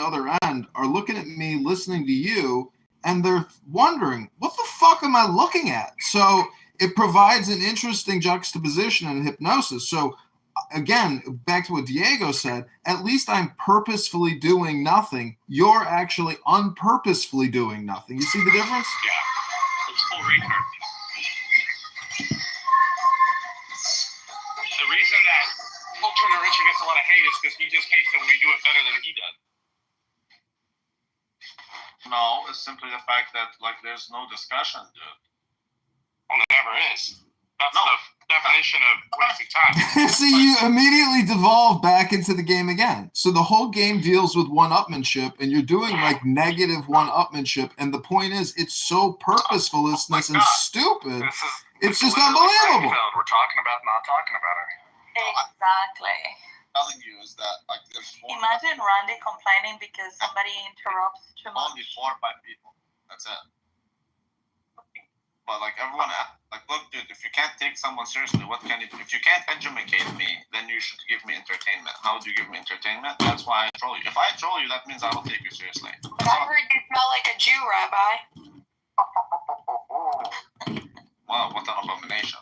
other end are looking at me, listening to you, and they're wondering, what the fuck am I looking at? So it provides an interesting juxtaposition in hypnosis. So again, back to what Diego said, at least I'm purposefully doing nothing. You're actually unpurposefully doing nothing. You see the difference? Yeah. It's full retard. The reason that Ultra Richard gets a lot of hate is because he just hates that we do it better than he does. No, it's simply the fact that, like, there's no discussion, dude. Well, there never is. That's the definition of wasting time. See, you immediately devolve back into the game again. So the whole game deals with one-upmanship, and you're doing like negative one-upmanship. And the point is, it's so purposefullessness and stupid. It's just unbelievable. We're talking about not talking about it. Exactly. Telling you is that, like, there's Imagine Randy complaining because somebody interrupts too much. only 4 or 5 people. That's it. But like everyone, like, look, dude, if you can't take someone seriously, what can you do? If you can't educate me, then you should give me entertainment. How do you give me entertainment? That's why I troll you. If I troll you, that means I will take you seriously. But I heard you smell like a Jew, Rabbi. Wow, what an abomination.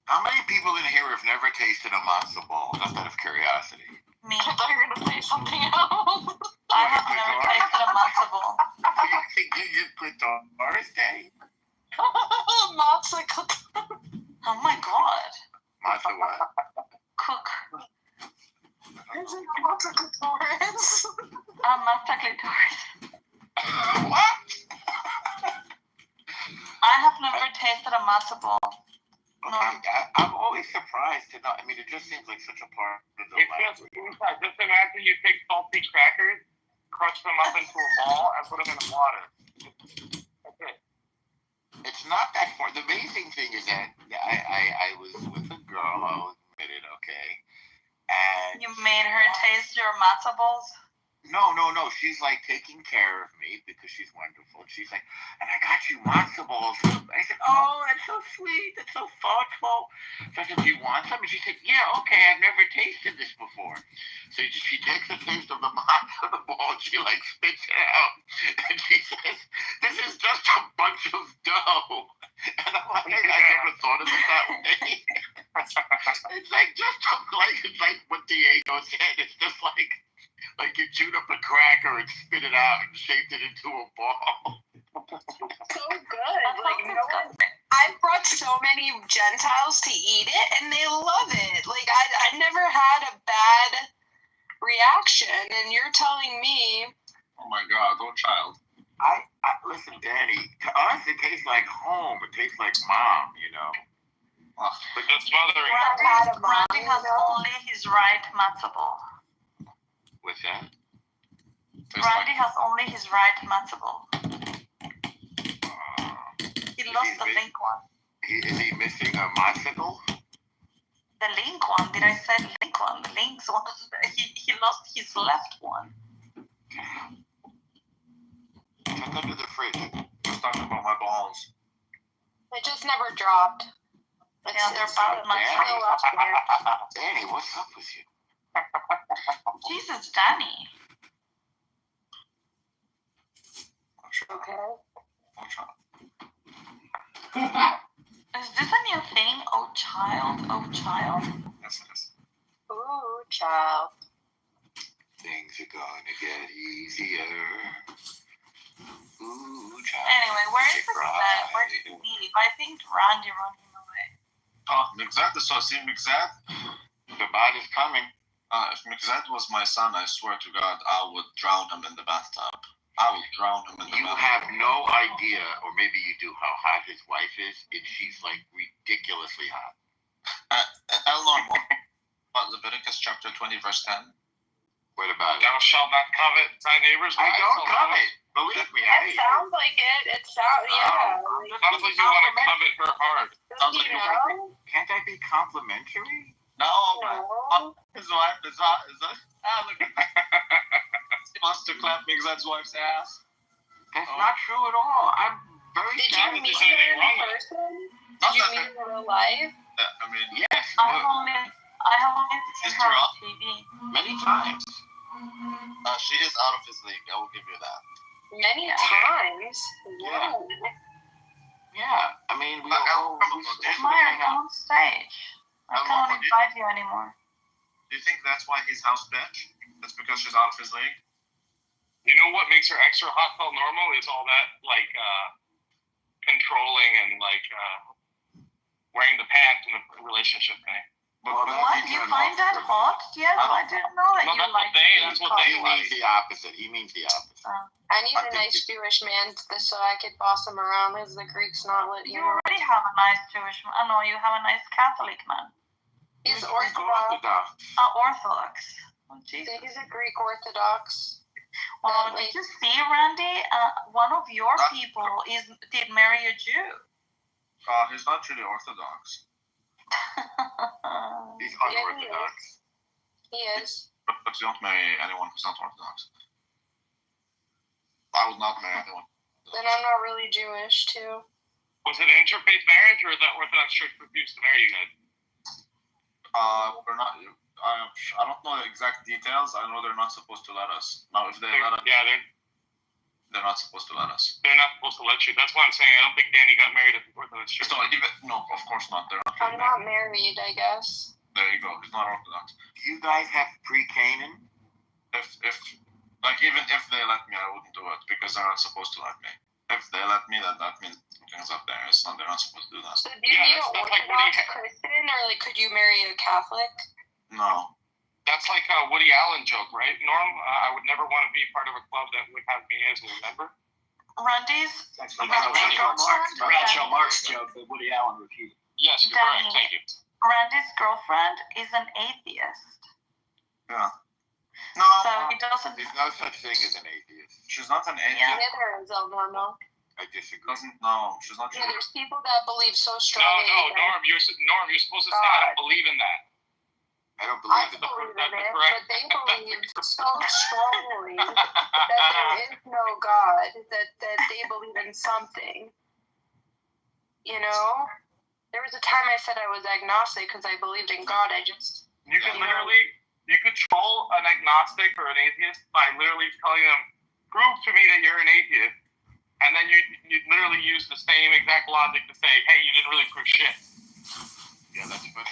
How many people in here have never tasted a matzo ball, just out of curiosity? Me. I thought you were going to say something else. I have never tasted a matzo ball. You think you just quit on Thursday? Matzo cook. Oh my god. Matzo what? Cook. Is it matzo clitoris? Matzo clitoris. What? I have never tasted a matzo ball. No. I'm always surprised to not. I mean, it just seems like such a part of the It's life. just imagine you take salty crackers, crush them up into a ball, and put them in the water. That's it. It's not that far. The amazing thing is that I was with a girl, I'll admit it, okay? And You made her taste your matzo balls? no. She's like taking care of me because she's wonderful. She's like, and I got you matzo balls. I said, oh, that's so sweet. That's so thoughtful. So I said, do you want some? And she said, yeah, okay. I've never tasted this before. So she takes a taste of the matzo ball and she like spits it out. And she says, this is just a bunch of dough. And I'm like, I never thought of it that way. It's like it's like what Diego said. It's just like you chewed up a cracker and spit it out and shaped it into a ball. So good. Like, no one, I've brought so many Gentiles to eat it, and they love it. Like, I never had a bad reaction, and you're telling me. Oh my God, go child. I listen, Danny. To us, it tastes like home. It tastes like mom. You know. But just smothering. Randy has only his right matzo ball. What's that? Randy has only his right matzo ball. He lost the link one. Is he missing a bicycle? The link one. Did I say link one? The links one. He lost his left one. Check under the fridge. Just talking about my balls. It just never dropped. Yeah, they're about my still up there. Danny, what's up with you? Jesus, Danny. Okay. Oh child. Is this a new thing? Oh child, oh child. Yes, it is. Ooh, child. Things are gonna get easier. Ooh, child. Anyway, where is the set? Where did he leave? I think Randy run him away. Oh, Mixed, so see Mixed? The bad is coming. If Mixed was my son, I swear to God, I would drown him in the bathtub. I would drown him in the bathtub. You have no idea, or maybe you do, how hot his wife is. She's like ridiculously hot. Eleanor, what, Leviticus chapter 20, verse 10? What about it? Thou shalt not covet thy neighbor's I wife. don't covet. Believe me, It sounds like it. It sounds, yeah. Sounds like you want to covet her hard. Sounds like You you know? Can't I be complimentary? No, No. his wife is hot. Look at he wants to clap Mixed's wife's ass. That's not true at all. I'm very Did sad. you meet there's anything her in wrong with it. person? Did you meet her in real life? I mean, Yes. I've only I have only seen her on TV. Many times. She is out of his league. I will give you that. Many times. Yeah. Whoa. Yeah. I mean, we I all don't know. we used to Maya, hang come out. on stage. I I'm cannot not- invite you anymore. Do you think that's why he's house bitch? That's because she's out of his league? You know what makes her extra hot felt normal is all that like controlling and like wearing the pants in the relationship thing. Well, What? You find that hot? Yes, I didn't know that Well, you that's what like they- that's what they He like. means the opposite. He means the opposite. I need I a think nice Jewish man so I could boss him around because the Greeks not let You you. already have a nice Jewish man. No, you have a nice Catholic man. He's Greek Orthodox. Orthodox. Oh, Jesus. He's a Greek Orthodox. Well, did you see, Randy? One of your people did marry a Jew. He's not really Orthodox. He's Yeah, unorthodox. He is. But you don't marry anyone who's not Orthodox. I would not marry anyone. Then I'm not really Jewish too. Was it an interfaith marriage or the Orthodox Church refused to marry you guys? We're not. I don't know the exact details. I know they're not supposed to let us. Now, if they let us, Yeah, they're not supposed to let us. they're not supposed to let you. That's why I'm saying I don't think Danny got married at the Orthodox Church. So no, of course not. They're not. I'm not married, I guess. There you go. He's not Orthodox. Do you guys have pre-Canaan? If even if they let me, I wouldn't do it because they're not supposed to let me. If they let me, that means something's up there. They're not supposed to do that. So do you Yeah, need an that's like Orthodox Woody- Christian or like could you marry a Catholic? No. That's like a Woody Allen joke, right, Norm? I would never want to be part of a club that would have me as a member. Randy's That's the Groucho Marx joke that Woody Allen repeated. Yes, you're Danny. correct. Thank you. Randy's girlfriend is an atheist, No. so he doesn't. There's no such thing as an atheist. She's not an atheist. Yeah. Neither is El Normo. I disagree. No, she's not. Yeah, there's people that believe so No, strongly. Norm, you're supposed to say I don't believe in that. I don't I believe it. believe in That's it, correct. but they believe so strongly that there is no God, that they believe in something. You know? There was a time I said I was agnostic because I believed in God. You could troll an agnostic or an atheist by literally telling them, prove to me that you're an atheist, and then you literally use the same exact logic to say, hey, you didn't really prove shit. Yeah, that's funny.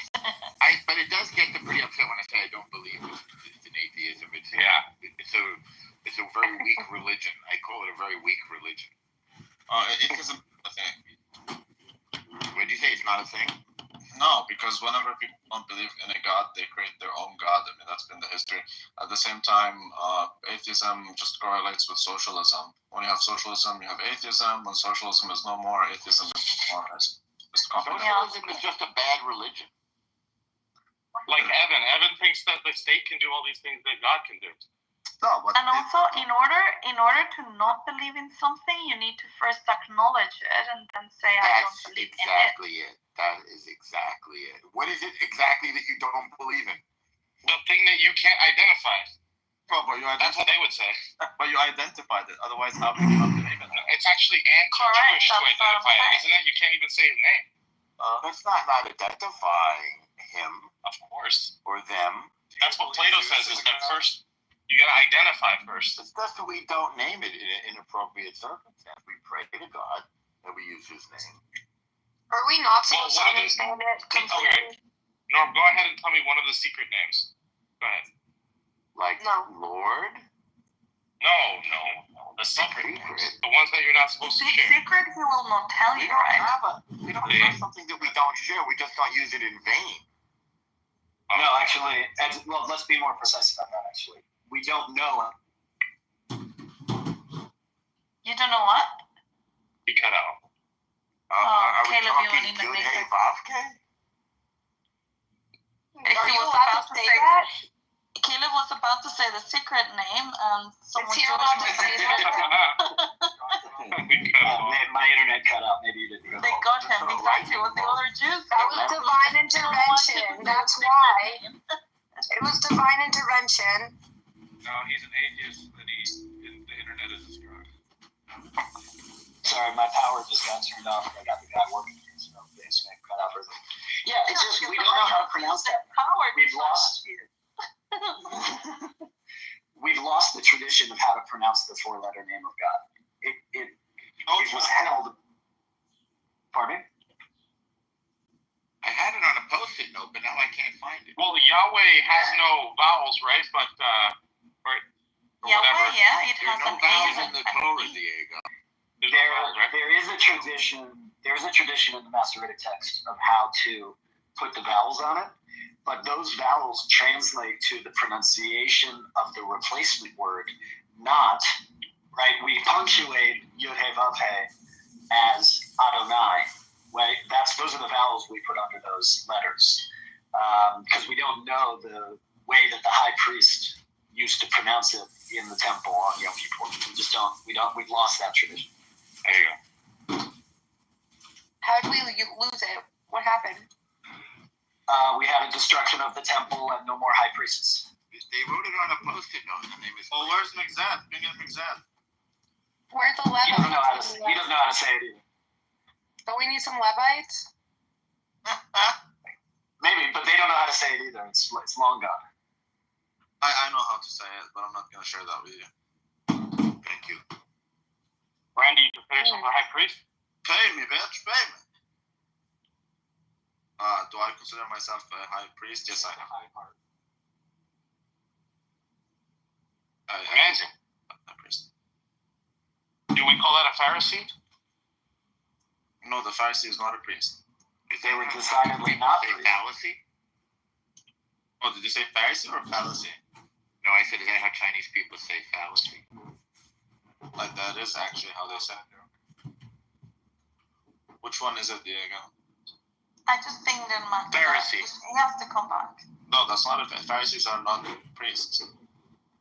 But it does get them pretty upset when I say I don't believe it's an atheism. It's a very weak religion. I call it a very weak religion. Atheism is a thing. What did you say? It's not a thing? No, because whenever people don't believe in a god, they create their own god. I mean, that's been the history. At the same time, atheism just correlates with socialism. When you have socialism, you have atheism. When socialism is no more, atheism is no more. It's just complicated. Socialism is just a bad religion. Like Evan. Evan thinks that the state can do all these things that God can do. No, but And also, in order to not believe in something, you need to first acknowledge it and then say, I That's don't believe exactly it. That is exactly it. What is it exactly that you don't believe in? The thing that you can't identify. well, but you That's what they would say. but you identified it. Otherwise, how can you not believe in it? It's actually anti-Jewish to Correct, that's what I'm identify it, saying. isn't it? You can't even say his name. That's not identifying him Of course. or them. That's what Plato says is that first, you gotta identify first. It's just that we don't name it in an inappropriate circumstance. We pray to God and we use his name. Are we not supposed Well, to what is- understand it completely? Norm, go ahead and tell me one of the secret names. Go ahead. Like No. Lord? No. The secret names. The ones that you're not it. supposed to It's share. secret, he will not tell We you, don't right? have something that we don't share. We just don't use it in vain. No, actually, well, let's be more precise about that, actually. We don't know. You don't know what? You cut out. Are we Caleb, you talking want to Yud make Hey it? Vavke? If Are he you was allowed about to to say say that? Caleb was about to say the secret name, and someone he allowed to say that? We cut out. My internet cut out. Maybe you didn't. They got him exactly what the other Jews That got was him. divine intervention. That's why. It was divine intervention. No, he's an atheist, and the internet is his drug. Sorry, my power just got turned off. I got the guy working here, so the internet cut out. Yeah, it's just we don't know how to pronounce that. Howard, We've lost. We've lost the tradition of how to pronounce the four-letter name of God. It was held. Pardon me? I had it on a post-it note, but now I can't find it. Well, Yahweh has no vowels, right? But or Yeah, whatever. well, yeah, it There has are no an A vowels and in the an Torah, E. Diego. There's no vowels, right? There is a tradition. There is a tradition in the Masoretic text of how to put the vowels on it, but those vowels translate to the pronunciation of the replacement word, not right. We punctuate Yud He Vav He as Adonai. Right? Those are the vowels we put under those letters because we don't know the way that the high priest used to pronounce it in the temple on Yom Kippur. We just don't. We've lost that tradition. There you go. How did we lose it? What happened? We had a destruction of the temple and no more high priests. They wrote it on a post-it note. The name is. Oh, where's Mixan? Bring in Mixan. Where's the He doesn't know how to. Levites? He doesn't know how to say it either. Don't we need some Levites? Maybe, but they don't know how to say it either. It's long gone. I know how to say it, but I'm not gonna share that with you. Thank you. Randy, you prepared some for high priest? Pay me, bitch, pay me. Do I consider myself a high priest? Yes, I am. Amazing. High priest. Do we call that a Pharisee? No, the Pharisee is not a priest. They were decidedly not Say priests. fallacy? Oh, did you say Pharisee or fallacy? No, I said, is that how Chinese people say fallacy? Like that is actually how they say it. Which one is it, Diego? I just think that Pharisee. he has to come back. No, that's not a Pharisees are not priests.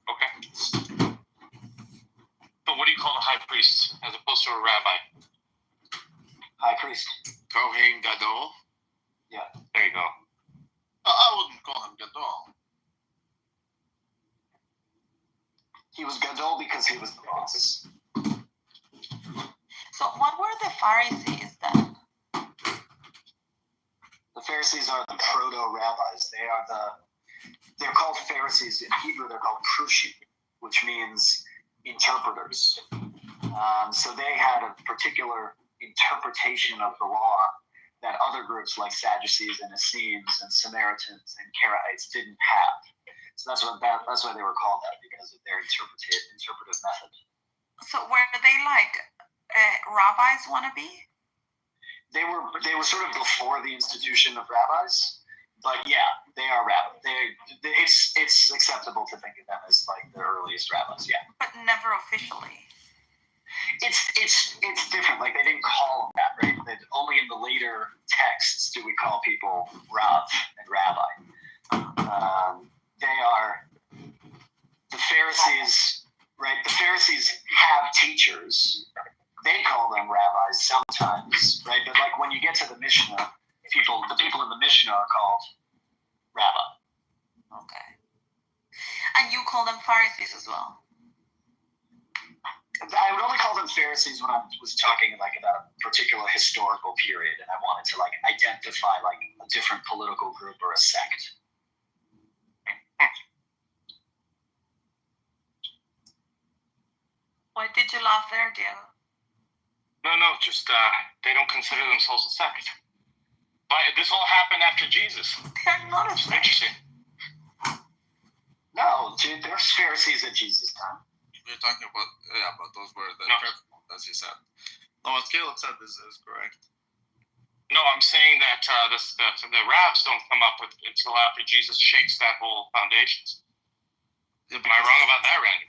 Okay. So what do you call the high priest as opposed to a rabbi? High priest. Kohen Gadol? There you go. I wouldn't call him Gadol. He was Gadol because he was the boss. So what were the Pharisees then? The Pharisees are the proto-rabbis. They're called Pharisees. In Hebrew, they're called prushim, which means interpreters. So they had a particular interpretation of the law that other groups like Sadducees and Essenes and Samaritans and Karaites didn't have. So that's why they were called that, because of their interpretive method. So were they like rabbis wannabe? They were sort of before the institution of rabbis, but yeah, they are rabbis. It's acceptable to think of them as like the earliest rabbis. Yeah, But never officially. it's different. Like they didn't call them that, right? That only in the later texts do we call people Rav and Rabbi. They are the Pharisees, right? The Pharisees have teachers. They call them rabbis sometimes, right? But like when you get to the Mishnah, the people in the Mishnah are called rabbi. Okay. And you call them Pharisees as well. I would only call them Pharisees when I was talking like about a particular historical period, and I wanted to like identify like a different political group or a sect. Why did you laugh there, Diego? No, just they don't consider themselves a sect. But this all happened after Jesus. They're not a It's sect. interesting. No, dude, there's Pharisees at Jesus' time. We're talking about but those were the No. as you said. No, what Caleb said is correct. No, I'm saying that the Ravs don't come up with until after Jesus shakes that whole foundations. Yeah, Am I wrong about that, Randy?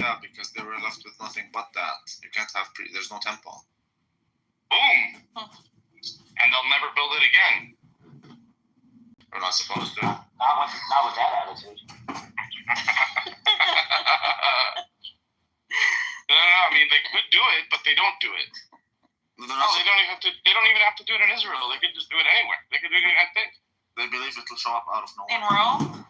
Yeah, because they were left with nothing but that. You can't have there's no temple. Boom! And they'll never build it again. We're not supposed to. Not with that attitude. No, I mean they could do it, but they don't do it. They're No, not they don't even have to do it in Israel. They could just do it anywhere. They could do it in I think. They believe it will show up out of In nowhere. Rome?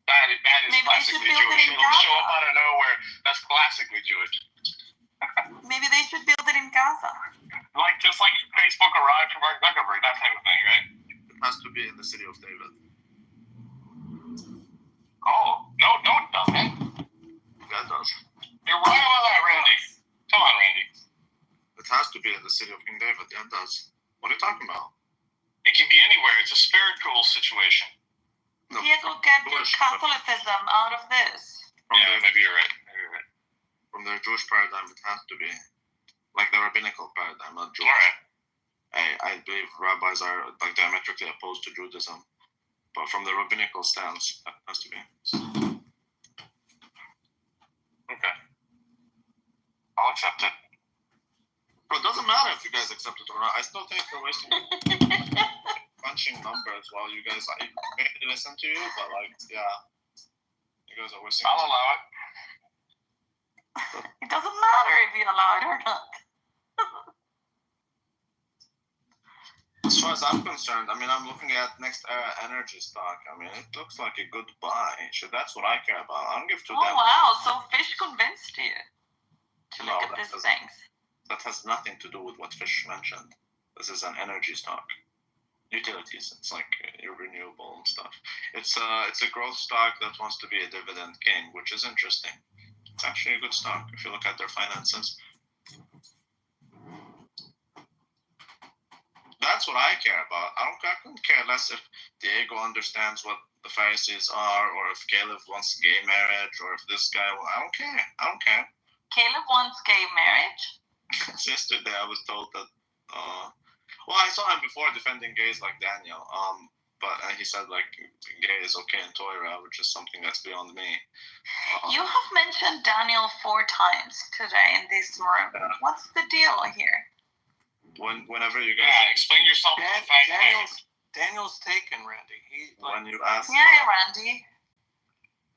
That is Maybe they classically should build it Jewish. in It'll show Gaza. up out of nowhere. That's classically Jewish. Maybe they should build it in Gaza. Like just like Facebook arrived from Mark Zuckerberg, that type of thing, right? It has to be in the city of David. Oh, no, it doesn't. That does. You're right about that, Randy. Come on, Randy. It has to be in the city of King David. Yeah, it does. What are you talking about? It can be anywhere. It's a spiritual situation. No. Diego, get your Catholicism out of this. Maybe you're right. From their Jewish paradigm, it has to be. Like the rabbinical paradigm, not Jewish. All right. I believe rabbis are like diametrically opposed to Judaism. But from the rabbinical stance, that has to be. Okay. I'll accept it. But it doesn't matter if you guys accept it or not. I still think you're wasting punching numbers while you guys like listen to you, but like, yeah. You guys are wasting. I'll allow it. It doesn't matter if you allow it or not. As far as I'm concerned, I mean, I'm looking at Next Era Energy stock. I mean, it looks like a good buy. That's what I care about. I don't give two Oh damn. wow, so Fish convinced you to No, look at that these doesn't. things. That has nothing to do with what Fish mentioned. This is an energy stock. Utilities. It's like renewable and stuff. It's a growth stock that wants to be a dividend king, which is interesting. It's actually a good stock if you look at their finances. That's what I care about. I couldn't care less if Diego understands what the Pharisees are, or if Caleb wants gay marriage, or if this guy. I don't care. Caleb wants gay marriage. Yesterday I was told that. Well, I saw him before defending gays like Daniel. But he said like gay is okay in Torah, which is something that's beyond me. You have mentioned Daniel 4 times today in this room. What's the deal here? Whenever you guys Explain yourself. Daniel's taken, Randy. when you ask Randy.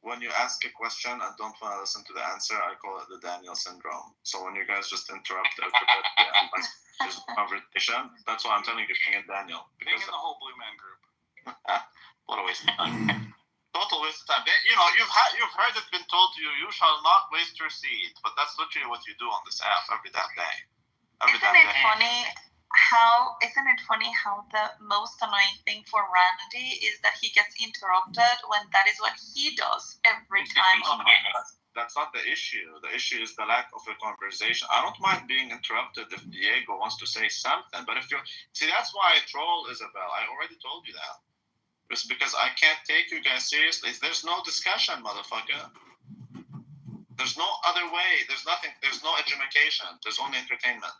when you ask a question and don't want to listen to the answer, I call it the Daniel syndrome. So when you guys just interrupt this conversation, that's why I'm telling you, bring in Daniel. Being in the whole Blue Man group. What a waste of time. Total waste of time. You've heard it been told to you, you shall not waste your seed. But that's literally what you do on this app every damn day. Isn't it funny how the most annoying thing for Randy is that he gets interrupted when that is what he does every time on That's not the issue. The issue is the lack of a conversation. I don't mind being interrupted if Diego wants to say something, but if you're that's why I troll Isabel. I already told you that. It's because I can't take you guys seriously. There's no discussion, motherfucker. There's no other way. There's nothing. There's no education. There's only entertainment.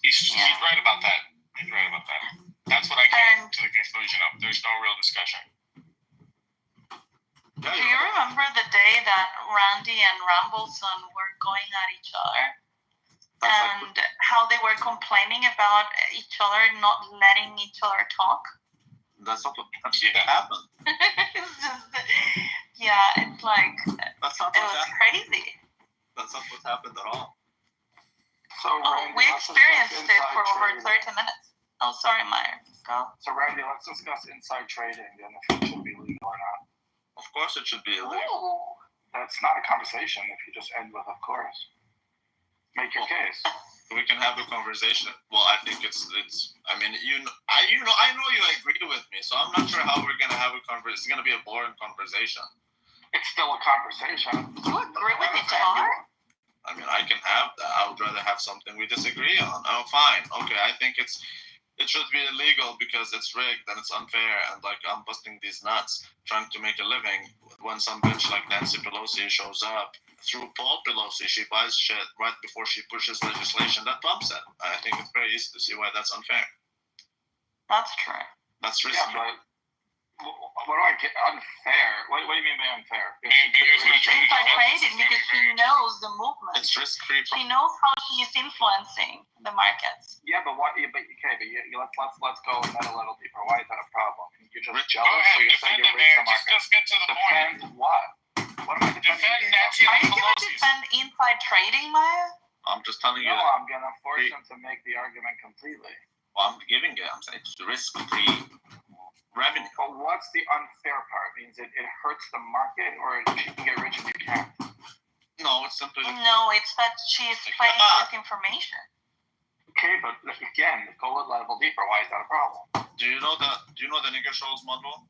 He's right about that. That's what I came to the conclusion of. There's no real discussion. Do you remember the day that Randy and Rambleson were going at each other? And how they were complaining about each other not letting each other talk? That's not what happened. It's just, it's like, That's not it what was happened. crazy. That's not what happened at all. So Randy, We let's experienced discuss it for over inside 30 minutes. Oh, sorry, Meyer. Go. So Randy, let's discuss inside trading and if it should be legal or not. Of course, it should be illegal. Ooh. That's not a conversation if you just end with of course. Make your case. We can have a conversation. Well, I think it's. I mean, I know you agree with me, so I'm not sure how we're gonna have a conversation. It's gonna be a boring conversation. It's still a conversation. You agree with each other? I mean, I can have that. I would rather have something we disagree on. Oh, fine. Okay, I think it should be illegal because it's rigged and it's unfair, and like I'm busting these nuts trying to make a living when some bitch like Nancy Pelosi shows up through Paul Pelosi. She buys shit right before she pushes legislation that bumps it. I think it's very easy to see why that's unfair. That's true. That's risky. Yeah, but what do I get unfair? What do you mean by unfair? It's inside trading because she knows the movement. It's risk-free. She knows how she is influencing the markets. Yeah, but what? Let's go in that a little deeper. Why is that a problem? You're just Go jealous, ahead, so you're saying defend you it, reach Mayor. the market. Just get to the point. Defend what? What am I defending? Defend Nancy Are you going to Pelosi. defend inside trading, Maya? I'm just telling you. No, I'm gonna force him to make the argument completely. Well, I'm giving it. I'm saying it's risk-free revenue. But what's the unfair part? Means it hurts the market, or you can get rich if you can't. No, it's simply No, it's that she's playing with information. Okay, but again, go a level deeper. Why is that a problem? Do you know the Nigger Shoals model?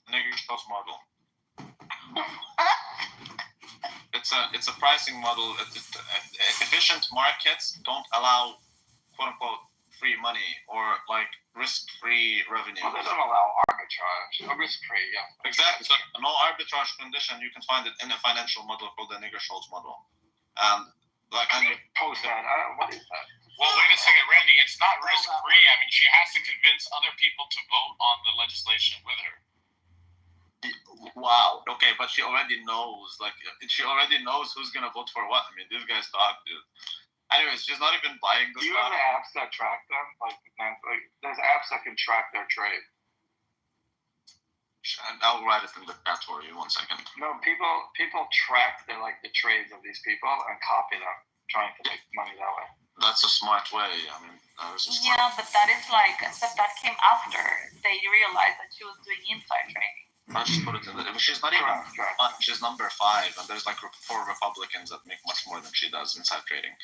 Nigger Shoals model. It's a pricing model. Efficient markets don't allow quote unquote free money or like risk-free revenue. Well, they don't allow arbitrage. Risk-free, yeah. Exactly. So no arbitrage condition. You can find it in a financial model called the Nigger Shoals model. And Post that. What is that? Well, wait a second, Randy. It's not risk-free. I mean, she has to convince other people to vote on the legislation with her. Wow. Okay, but she already knows. Like, she already knows who's gonna vote for what. I mean, these guys talk, dude. Anyways, she's not even buying the Do you stuff. have apps that track them? Like, there's apps that can track their trade. I'll write it in the chat for you. 1 second. No, people track the trades of these people and copy them, trying to make money that way. That's a smart way. I mean, Yeah, but that came after they realized that she was doing inside trading. I'll just put it in the. She's not even. She's number 5, and there's like 4 Republicans that make much more than she does inside trading.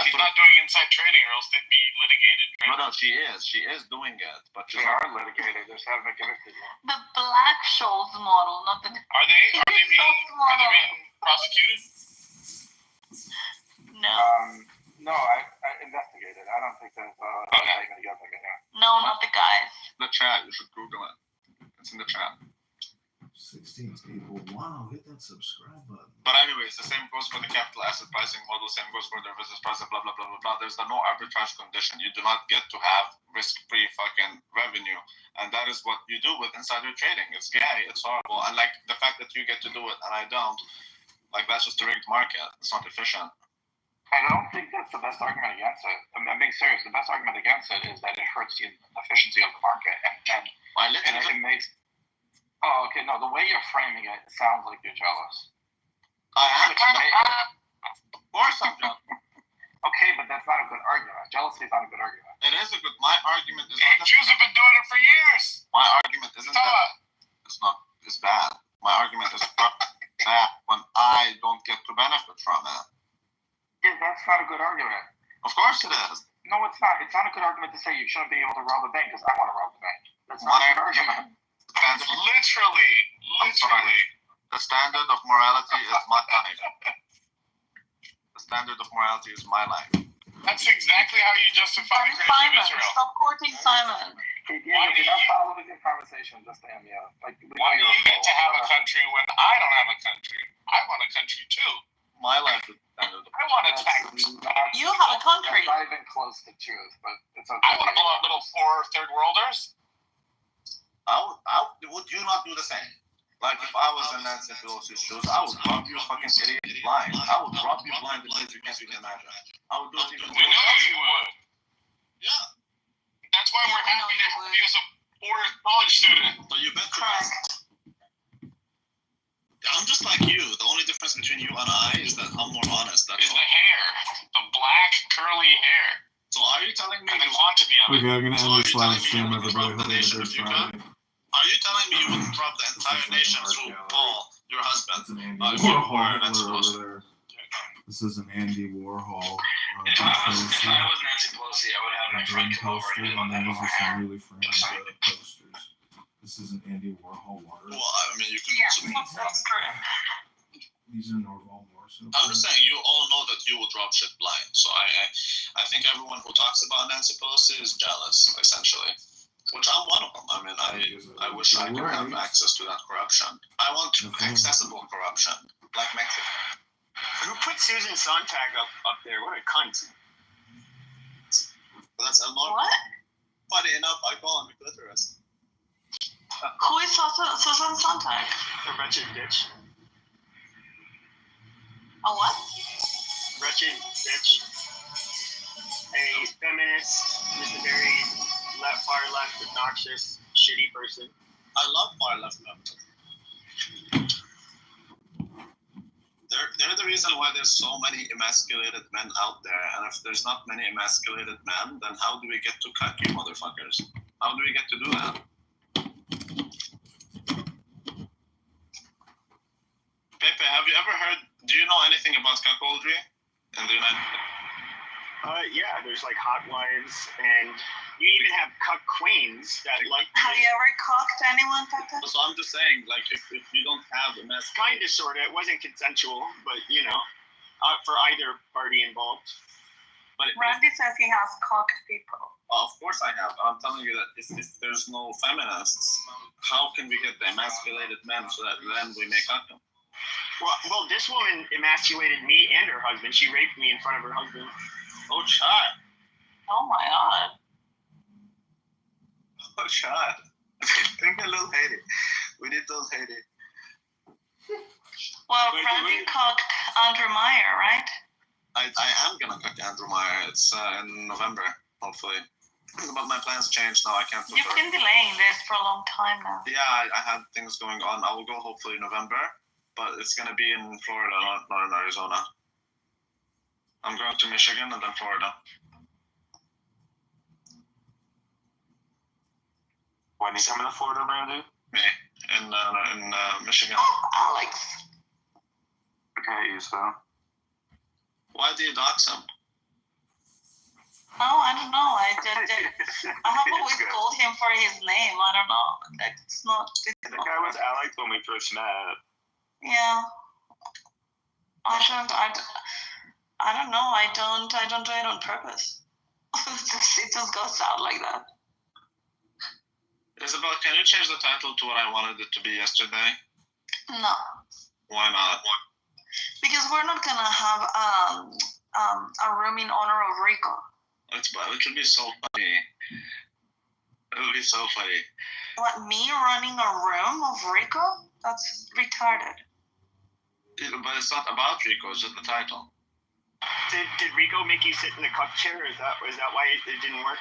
She's not doing inside trading, or else they'd be litigated. Right? No, she is. She is doing it, but They are litigated. They just haven't been convicted yet. The Black Scholes model, not the. Are they being prosecuted? No. No, I investigated. I don't think there's indictment against it. Yeah. No, not the guys. The chat. You should Google it. It's in the chat. 16 people. Wow, hit that subscribe button. But anyways, the same goes for the capital asset pricing model, same goes for the business pricing, blah, blah, blah, blah, blah. There's no arbitrage condition. You do not get to have risk-free fucking revenue. And that is what you do with insider trading. It's gay, it's horrible. And like the fact that you get to do it and I don't, like that's just a rigged market. It's not efficient. I don't think that's the best argument against it. I'm being serious. The best argument against it is that it hurts the efficiency of the market. And it makes... Oh, okay. No, the way you're framing it sounds like you're jealous. I am. Of course I'm jealous. Okay, but that's not a good argument. Jealousy is not a good argument. It is a good... My argument is... And Jews have been doing it for years. My argument isn't that it's not... It's bad. My argument is bad when I don't get to benefit from it. Yeah, that's not a good argument. Of course it is. No, it's not. It's not a good argument to say you shouldn't be able to rob a bank because I want to rob the bank. That's not a good argument. Literally. The standard of morality is my life. The standard of morality is my life. That's exactly how you justify the creation of Israel. Stop courting Simon. Hey, Diego, you're not following the conversation. Just to end me up. Like, why do you get to have a country when I don't have a country? I want a country too. My life is standard. I want a tax. You have a country. That's not even close to truth, but it's okay. I want to blow up little poor third worlders. Would you not do the same? Like if I was in Nancy Pelosi's shoes, I would rob you fucking idiot blind. I would rob you blind in ways you can't even imagine. I would do it even. We know you would. Yeah. That's why we're happy to have you as a poor college student. So you bet your ass. I'm just like you. The only difference between you and I is that I'm more honest. That's Is the hair, the black curly hair. So are you telling me? And the quantity of it. Okay, I'm gonna end this live stream, everybody. Hope you enjoyed Friday. Are you telling me you wouldn't rob the entire nation through Paul, your husband? That's an Andy Warhol Hitler over there. This is an Andy Warhol. If I was Nancy Pelosi, I would have my friend come over poster, and and then these are some really framed posters. This is an Andy Warhol water. Well, I mean, you can also. That's true. These are Norval Morso. I'm just saying, you all know that you would rob shit blind. So I think everyone who talks about Nancy Pelosi is jealous, essentially. Which I'm one of them. I mean, I wish I could have access to that corruption. I want accessible corruption, like Mexico. Who put Susan Sontag up there? What a cunt. That's a lot. What? Funny enough, I call him a clitoris. Who is Susan Sontag? A wretched bitch. A what? Wretched bitch. A feminist, just a very far left, obnoxious, shitty person. I love far left members. They're the reason why there's so many emasculated men out there, and if there's not many emasculated men, then how do we get to cut you motherfuckers? How do we get to do that? Pepe, have you ever heard, do you know anything about cuckoldry? in the United States? Yeah, there's like hot wives, and you even have cuck queens that like. Have you ever cocked anyone, Papa? So I'm just saying, like, if you don't have a mess, Kind of, sort of. It wasn't consensual, but for either party involved. but Randy says he has cocked people. of course I have. I'm telling you that if there's no feminists, how can we get the emasculated men so that then we may cut them? Well, this woman emasculated me and her husband. She raped me in front of her husband. Oh, child. Oh my god. Oh, child. Think a little Haiti. We need those Haiti. Well, Wait, Randy wait. cocked Andrew Meyer, right? I am gonna cook Andrew Meyer. It's in November, hopefully. But my plans changed now. I can't. You've been delaying this for a long time now. Yeah, I had things going on. I will go hopefully in November, but it's gonna be in Florida, not in Arizona. I'm going to Michigan and then Florida. When are you coming to Florida, Randy? Me in Michigan. Oh, Alex. Okay, so. Why do you dox him? Oh, I don't know. I have always called him for his name. I don't know. It's not. The guy was Alex when we first met. Yeah. I don't know. I don't do it on purpose. It just goes out like that. Isabel, can you change the title to what I wanted it to be yesterday? No, Why not? because we're not gonna have a room in honor of Rico. It will be so funny. It will be so funny. What, me running a room of Rico? That's retarded. But it's not about Rico, it's just the title. Did Rico make you sit in the cup chair? Is that why it didn't work,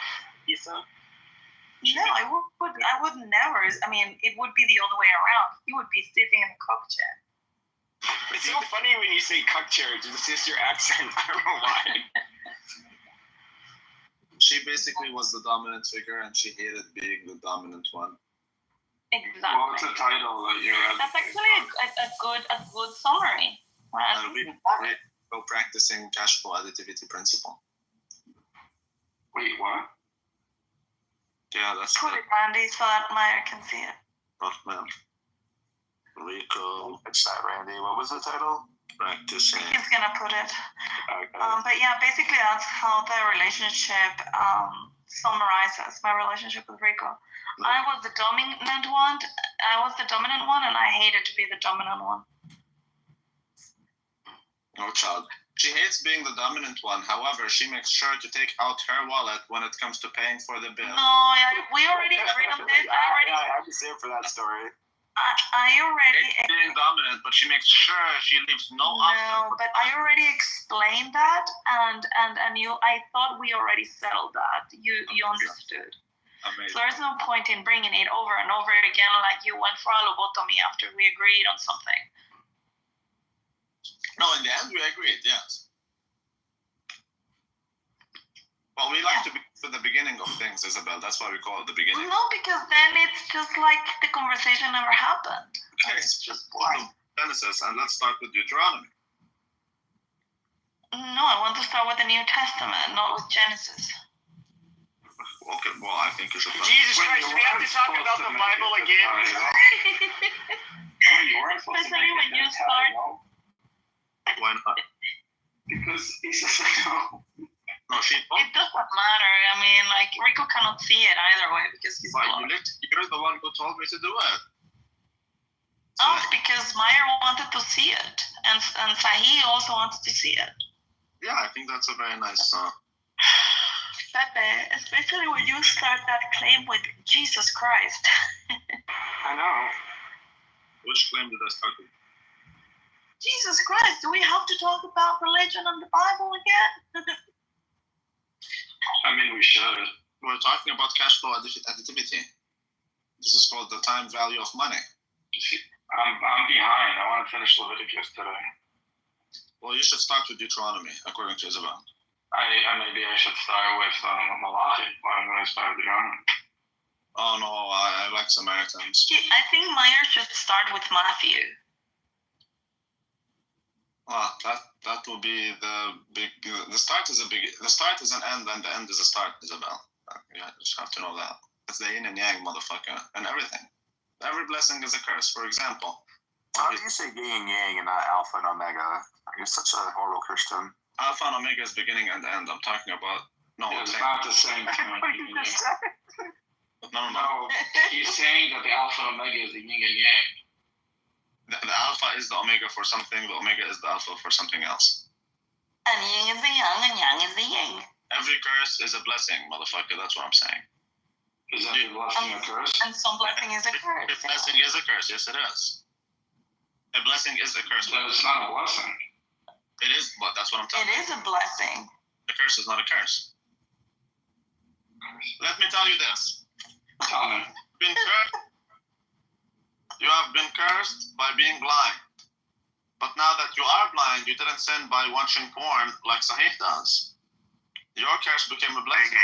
Issa? No, I would never. I mean, it would be the other way around. You would be sitting in a cock chair. It's so funny when you say cup chair. It's just your accent. I don't know why. She basically was the dominant figure and she hated being the dominant one. Exactly. What's the title that you're at? That's actually a good summary. Right? Go practicing cash flow additivity principle. Wait, what? Yeah, that's Put it, Randy, so that Meyer can see it. man. Rico It's that, Randy. What was the title? practicing. He's gonna put it. Okay. But yeah, basically that's how the relationship summarizes my relationship with Rico. I was the dominant one. And I hated to be the dominant one. No child. She hates being the dominant one. However, she makes sure to take out her wallet when it comes to paying for the bill. No, we already agreed on this. I was there for that story. I already. Hates being dominant, but she makes sure she leaves no No, but I already explained that, and I thought we already settled that. You understood. Amazing. So there's no point in bringing it over and over again like you went for a lobotomy after we agreed on something. No, in the end, we agreed, yes. Well, we like to be for the beginning of things, Isabel. That's why we call it the beginning. No, because then it's just like the conversation never happened. Okay, it's just Genesis, and let's start with Deuteronomy. No, I want to start with the New Testament, not with Genesis. Okay, well, I think you should. Jesus Christ, we have to talk about the Bible again. Especially when you start. Why not? Because he says no. No, she told It doesn't matter. I mean, like, Rico cannot see it either way because he's blind. you're the one who told me to do it. Oh, because Meyer wanted to see it, and Sahi also wanted to see it. Yeah, I think that's a very nice song. Pepe, especially when you start that claim with Jesus Christ. I know. Which claim did I start with? Jesus Christ, do we have to talk about religion and the Bible again? I mean, we should. We're talking about cash flow additivity. This is called the time value of money. I'm behind. I want to finish Leviticus today. Well, you should start with Deuteronomy, according to Isabel. Maybe I should start with Malachi. I'm going to start with Deuteronomy. Oh no, I like Samaritans. I think Meyer should start with Matthew. That will be the big. The start is an end, and the end is a start, Isabel. You just have to know that. It's the yin and yang, motherfucker, and everything. Every blessing is a curse. For example, how do you say yin and yang and not alpha and omega? You're such a horrible Christian. Alpha and omega is beginning and end. I'm talking about. No, it's not the same thing. No. He's saying that the alpha and omega is the yin and yang. The alpha is the omega for something. The omega is the alpha for something else. And yin is the yang, and yang is the yin. Every curse is a blessing, motherfucker. That's what I'm saying. Is that a blessing a curse? And some blessing is a curse. A blessing is a curse. Yes, it is. A blessing is a curse. But it's not a blessing. It is, but that's what I'm talking about. It is a blessing. A curse is not a curse. Let me tell you this. Tell me. You have been cursed by being blind. But now that you are blind, you didn't sin by watching porn like Sahih does. Your curse became a blessing.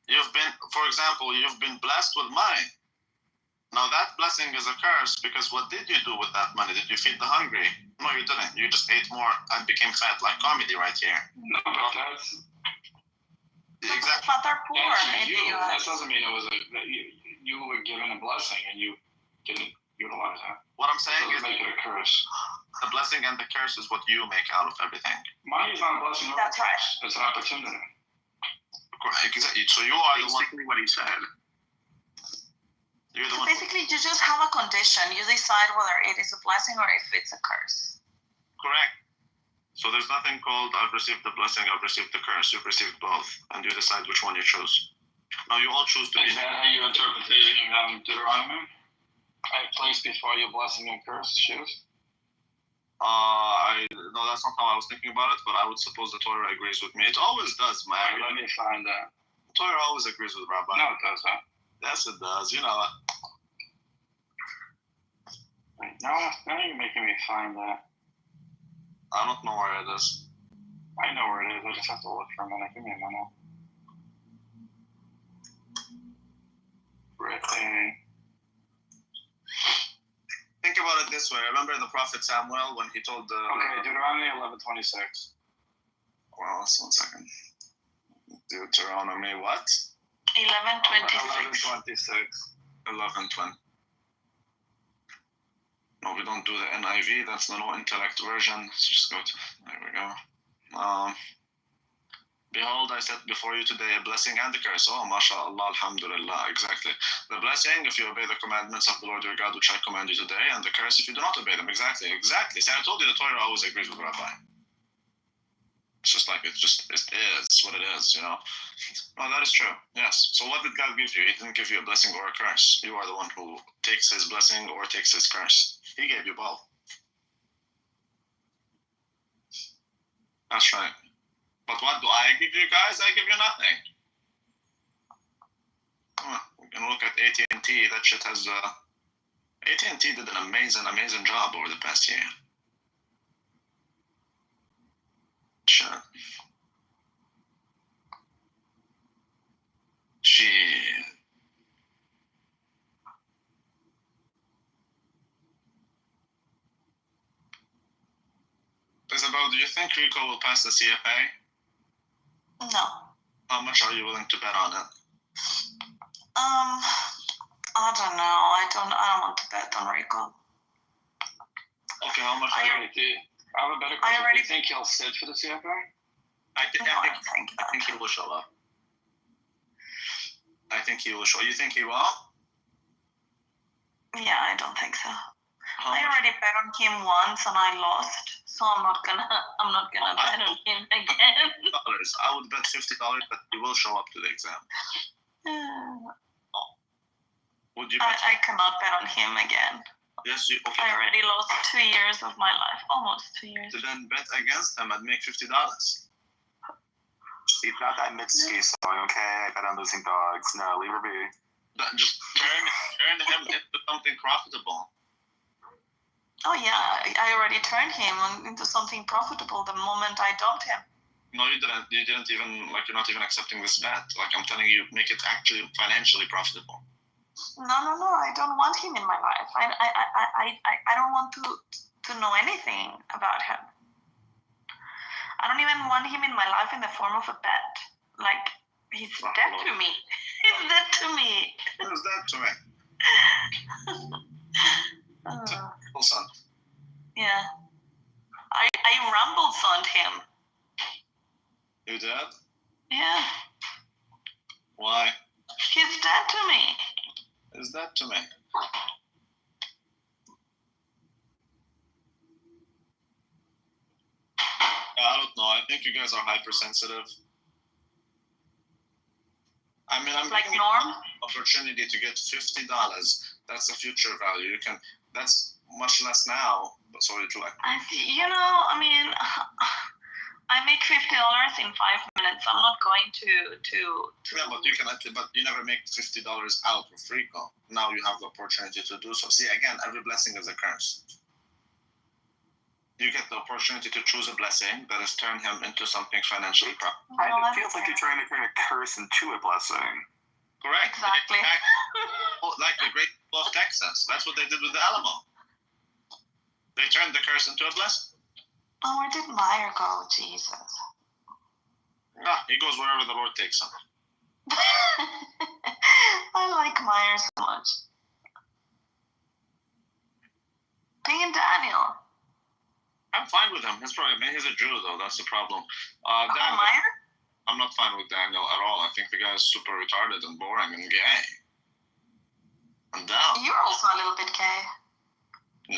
You've been, for example, you've been blessed with money. Now that blessing is a curse because what did you do with that money? Did you feed the hungry? No, you didn't. You just ate more and became fat like comedy right here. No, but that's... Exactly. Fat or poor. That doesn't mean it was you were given a blessing and you didn't utilize that. What I'm saying is make it a curse. The blessing and the curse is what you make out of everything. Money is not a blessing. That's right. It's an opportunity. Exactly. So you are basically what he said. You're the one. Basically, you just have a condition. You decide whether it is a blessing or if it's a curse. Correct. So there's nothing called I've received the blessing, I've received the curse. You've received both, and you decide which one you choose. Now you all choose to be. Is that how you interpret Deuteronomy? I place before you blessing and curse shoes. No, that's not how I was thinking about it, but I would suppose the Torah agrees with me. It always does, man. Let me find that. The Torah always agrees with Rabbi. No, it does that. Yes, it does. You know it. Wait, now you're making me find that. I don't know where it is. I know where it is. I just have to look for a minute. Give me a minute. Think about it this way. Remember the prophet Samuel when he told the... Okay, Deuteronomy 11:26. Well, just 1 second. Deuteronomy what? 11:26. 11:20. No, we don't do the NIV. That's the no intellect version. Let's just go to... There we go. Behold, I set before you today a blessing and a curse. Oh, mashallah, alhamdulillah. Exactly. The blessing, if you obey the commandments of the Lord your God, which I command you today, and the curse, if you do not obey them. Exactly. See, I told you the Torah always agrees with Rabbi. It's just like, it is what it is, you know. No, that is true. Yes. So what did God give you? He didn't give you a blessing or a curse. You are the one who takes his blessing or takes his curse. He gave you both. That's right. But what do I give you guys? I give you nothing. We can look at AT&T. That shit has... AT&T did an amazing job over the past year. Shit. Isabel, do you think Rico will pass the CFA? No. How much are you willing to bet on it? I don't know. I don't want to bet on Rico. Okay, how much? I have a better question. Do you think he'll sit for the CFA? I think he will show up. I think he will show. You think he will? Yeah, I don't think so. I already bet on him once and I lost, so I'm not gonna bet on him again. I would bet $50 that he will show up to the exam. Would you bet? I cannot bet on him again. Yes, you. Okay. I already lost 2 years of my life, almost 2 years. To then bet against him and make $50. He's not that Mitski song, okay? I bet on losing dogs. No, leave her be. Just turn him into something profitable. Oh yeah, I already turned him into something profitable the moment I dumped him. No, you didn't. You didn't even, like, you're not even accepting this bet. Like, I'm telling you, make it actually financially profitable. No, I don't want him in my life. I don't want to know anything about him. I don't even want him in my life in the form of a pet. Like, he's dead to me. He's dead to me. Who's that to me? Son. Yeah. I rumble soned him. You did? Yeah. Why? He's dead to me. Is that to me? I don't know. I think you guys are hypersensitive. I mean, I'm Like giving Norm? you an opportunity to get $50. That's the future value. You can. That's much less now. But sorry to like. I mean, I make $50 in 5 minutes. I'm not going to. Yeah, but you can. But you never make $50 out of Rico. Now you have the opportunity to do so. See, again, every blessing is a curse. You get the opportunity to choose a blessing that has turned him into something financially profitable. It feels like you're trying to turn a curse into a blessing. Correct. Exactly. Like the Great Fall of Texas. That's what they did with the Alamo. They turned the curse into a blessing. Oh, where did Meyer go? Jesus. He goes wherever the Lord takes him. I like Meyer so much. Being Daniel. I'm fine with him. He's a Jew, though. That's the problem. Daniel, Meyer? I'm not fine with Daniel at all. I think the guy is super retarded and boring and gay. I'm down. You're also a little bit gay.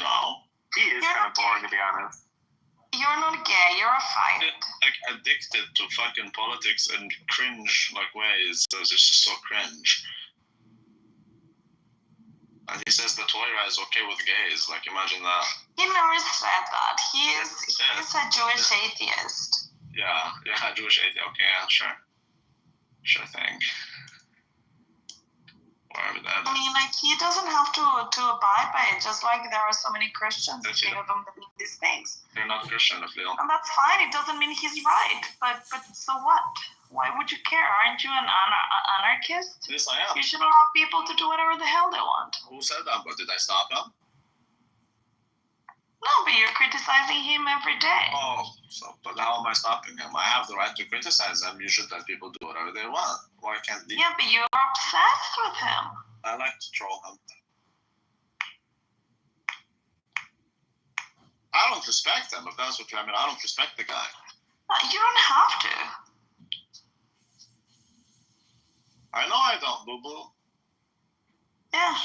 No. He is kind of boring, to be honest. You're not gay. You're a fight. Like addicted to fucking politics and cringe like ways. It's just so cringe. And he says that Toira is okay with gays. Like, imagine that. He never said that. He's a Jewish atheist. Yeah, Jewish atheist. Okay, yeah, sure. Sure thing. Whatever that is. I mean, like, he doesn't have to abide by it, just like there are so many Christians who don't believe these things. They're not Christian if they don't. And that's fine. It doesn't mean he's right. But so what? Why would you care? Aren't you an anarchist? Yes, I am. You should allow people to do whatever the hell they want. Who said that? But did I stop him? No, but you're criticizing him every day. Oh, but how am I stopping him? I have the right to criticize him. You should let people do whatever they want. Why can't they? Yeah, but you're obsessed with him. I like to troll him. I don't respect him, if that's what you mean. I don't respect the guy. You don't have to. I know I don't, boo-boo. Yeah.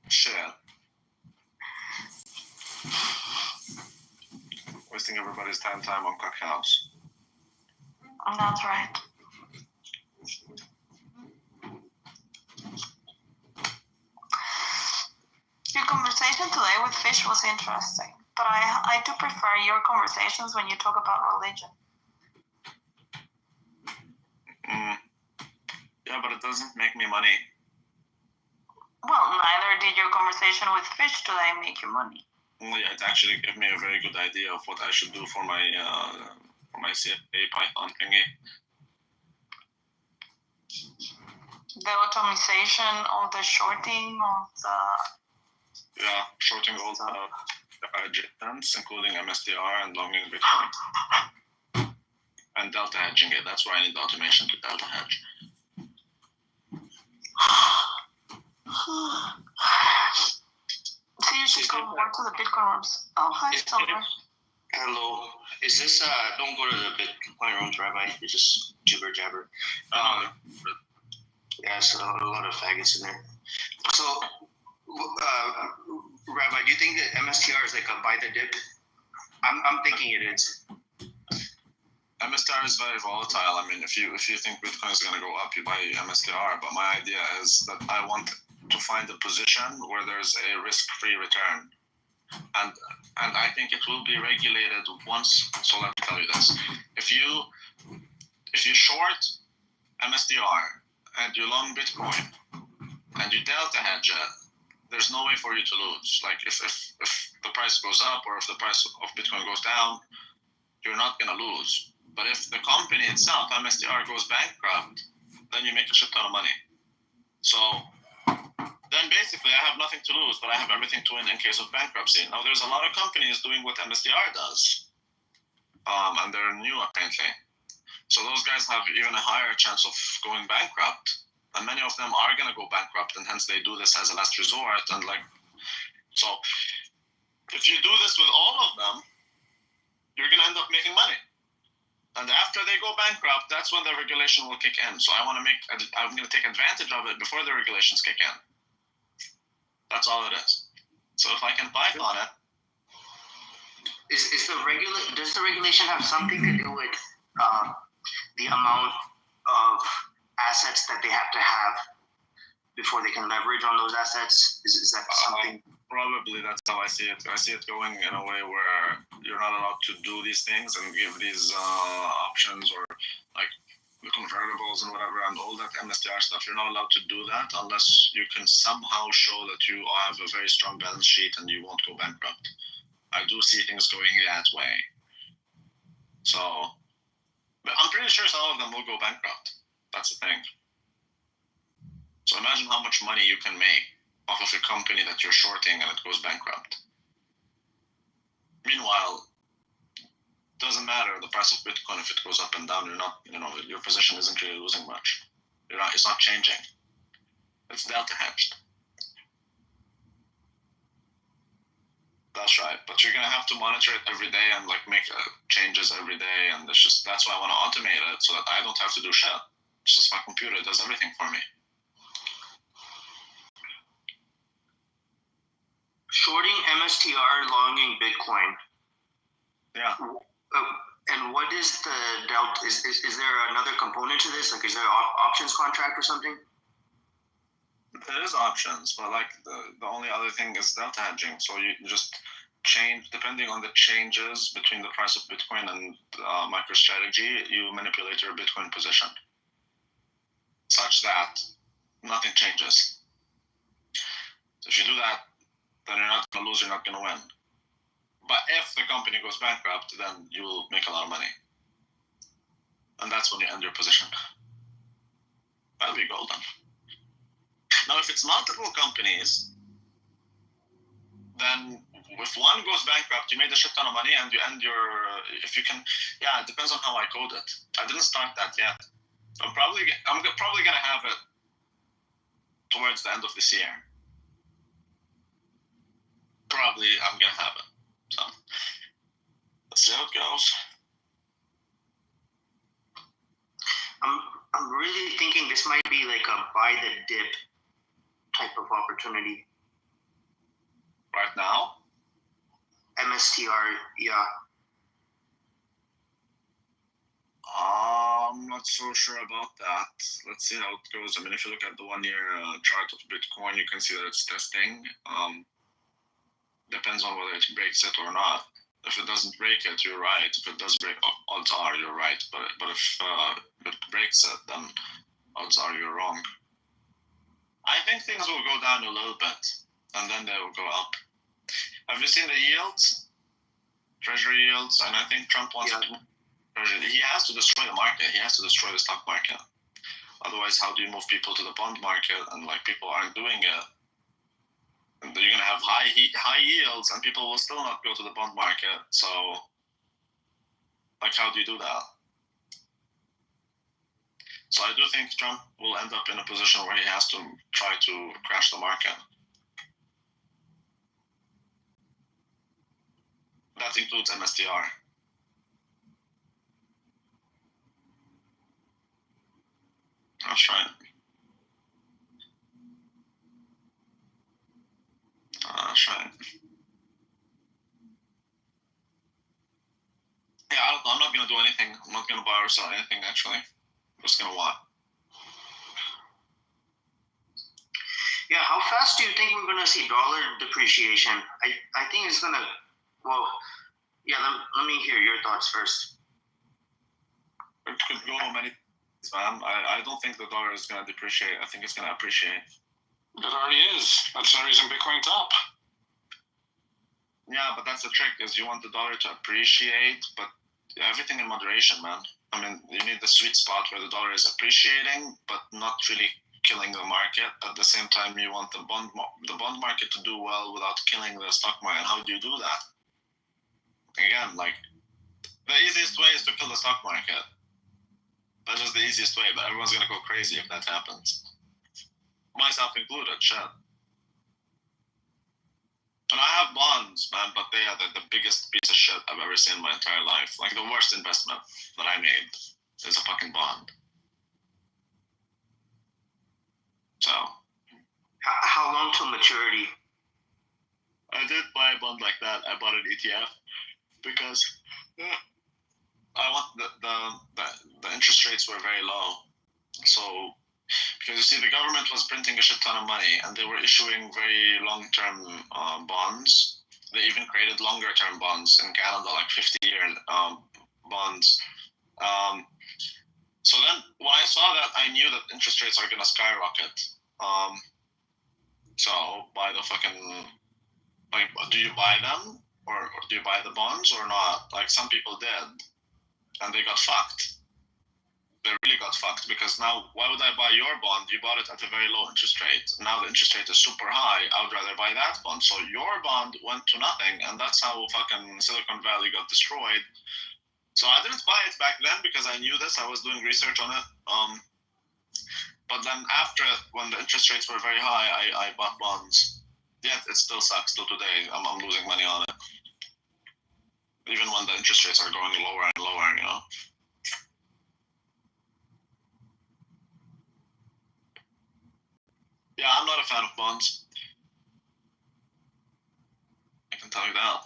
Shit. Wasting everybody's time on Cock House. That's right. Your conversation today with Fish was interesting, but I do prefer your conversations when you talk about religion. Yeah, but it doesn't make me money. Well, neither did your conversation with Fish today make you money. Yeah, it actually gave me a very good idea of what I should do for my CFA Python thingy. The automation of the shorting of the... Yeah, shorting all the JSONs, including MSTR and longing Bitcoin. And delta hedging it. That's where I need the automation to delta hedge. So you should go more to the Bitcoin rooms. Oh, hi, Silver. Hello. Is this, don't go to the Bitcoin rooms, Rabbi. It's just jibber jabber. Yeah, so a lot of faggots in there. So, Rabbi, do you think that MSTR is like a buy the dip? I'm thinking it is. MSTR is very volatile. I mean, if you think Bitcoin is going to go up, you buy MSTR. But my idea is that I want to find a position where there's a risk-free return, and I think it will be regulated once. So let me tell you this: if you short MSTR and you long Bitcoin and you delta hedge it, there's no way for you to lose. Like if the price goes up or if the price of Bitcoin goes down, you're not going to lose. But if the company itself, MSTR, goes bankrupt, then you make a shit ton of money. So then And basically, I have nothing to lose, but I have everything to win in case of bankruptcy. Now, there's a lot of companies doing what MSTR does, and they're new apparently. So those guys have even a higher chance of going bankrupt, and many of them are going to go bankrupt, and hence they do this as a last resort. And so if you do this with all of them, you're going to end up making money. And after they go bankrupt, that's when the regulation will kick in. So I'm going to take advantage of it before the regulations kick in. That's all it is. So if I can fight on it. Does the regulation have something to do with the amount of assets that they have to have before they can leverage on those assets? Is that something? Probably that's how I see it. I see it going in a way where you're not allowed to do these things and give these options or like the convertibles and whatever and all that MSTR stuff. You're not allowed to do that unless you can somehow show that you have a very strong balance sheet and you won't go bankrupt. I do see things going that way. So, but I'm pretty sure some of them will go bankrupt. That's the thing. So imagine how much money you can make off of a company that you're shorting and it goes bankrupt. Meanwhile, it doesn't matter the price of Bitcoin if it goes up and down. You're not, your position isn't really losing much. It's not changing. It's delta hedged. That's right, but you're gonna have to monitor it every day and make changes every day, and that's why I want to automate it so that I don't have to do shit. It's just my computer does everything for me. Shorting MSTR, longing Bitcoin. Yeah. And what is the delta? Is there another component to this? Is there an options contract or something? There is options, but the only other thing is delta hedging. So you just change, depending on the changes between the price of Bitcoin and MicroStrategy, you manipulate your Bitcoin position such that nothing changes. So if you do that, then you're not going to lose, you're not going to win. But if the company goes bankrupt, then you will make a lot of money. And that's when you end your position. That'll be golden. Now, if it's multiple companies, then if one goes bankrupt, you made a shit ton of money and you end it depends on how I code it. I didn't start that yet. I'm probably going to have it towards the end of this year. Probably I'm going to have it. So let's see how it goes. I'm really thinking this might be like a buy the dip type of opportunity. Right now? MSTR, yeah. I'm not so sure about that. Let's see how it goes. I mean, if you look at the 1 year chart of Bitcoin, you can see that it's testing. Depends on whether it breaks it or not. If it doesn't break it, you're right. If it does break, odds are you're right. But if it breaks it, then odds are you're wrong. I think things will go down a little bit, and then they will go up. Have you seen the yields? Treasury yields? And I think Trump wants to. He has to destroy the market. He has to destroy the stock market. Otherwise, how do you move people to the bond market? And people aren't doing it. And you're gonna have high yields, and people will still not go to the bond market. So, how do you do that? So I do think Trump will end up in a position where he has to try to crash the market. That includes MSTR. That's right. That's right. Yeah, I don't know. I'm not going to do anything. I'm not going to buy or sell anything, actually. I'm just going to watch. Yeah, how fast do you think we're going to see dollar depreciation? I think it's going to, let me hear your thoughts first. It could go many things, man. I don't think the dollar is going to depreciate. I think it's going to appreciate. It already is. That's the reason Bitcoin's up. Yeah, but that's the trick, is you want the dollar to appreciate, but everything in moderation, man. I mean, you need the sweet spot where the dollar is appreciating, but not really killing the market. At the same time, you want the bond market to do well without killing the stock market. And how do you do that? Again, like, the easiest way is to kill the stock market. That's just the easiest way, but everyone's gonna go crazy if that happens. Myself included, shit. And I have bonds, man, but they are the biggest piece of shit I've ever seen in my entire life. Like, the worst investment that I made is a fucking bond. So. How long till maturity? I did buy a bond like that. I bought an ETF because I want the interest rates were very low. So, because you see, the government was printing a shit ton of money, and they were issuing very long-term bonds. They even created longer-term bonds in Canada, like 50-year bonds. So then, when I saw that, I knew that interest rates are gonna skyrocket. So buy the fucking, like, do you buy them or do you buy the bonds or not? Like, some people did, and they got fucked. They really got fucked, because now, why would I buy your bond? You bought it at a very low interest rate. Now the interest rate is super high. I would rather buy that bond. So your bond went to nothing, and that's how fucking Silicon Valley got destroyed. So I didn't buy it back then because I knew this. I was doing research on it. But then after, when the interest rates were very high, I bought bonds. Yet it still sucks till today. I'm losing money on it. Even when the interest rates are going lower and lower, you know. Yeah, I'm not a fan of bonds. I can tell you that.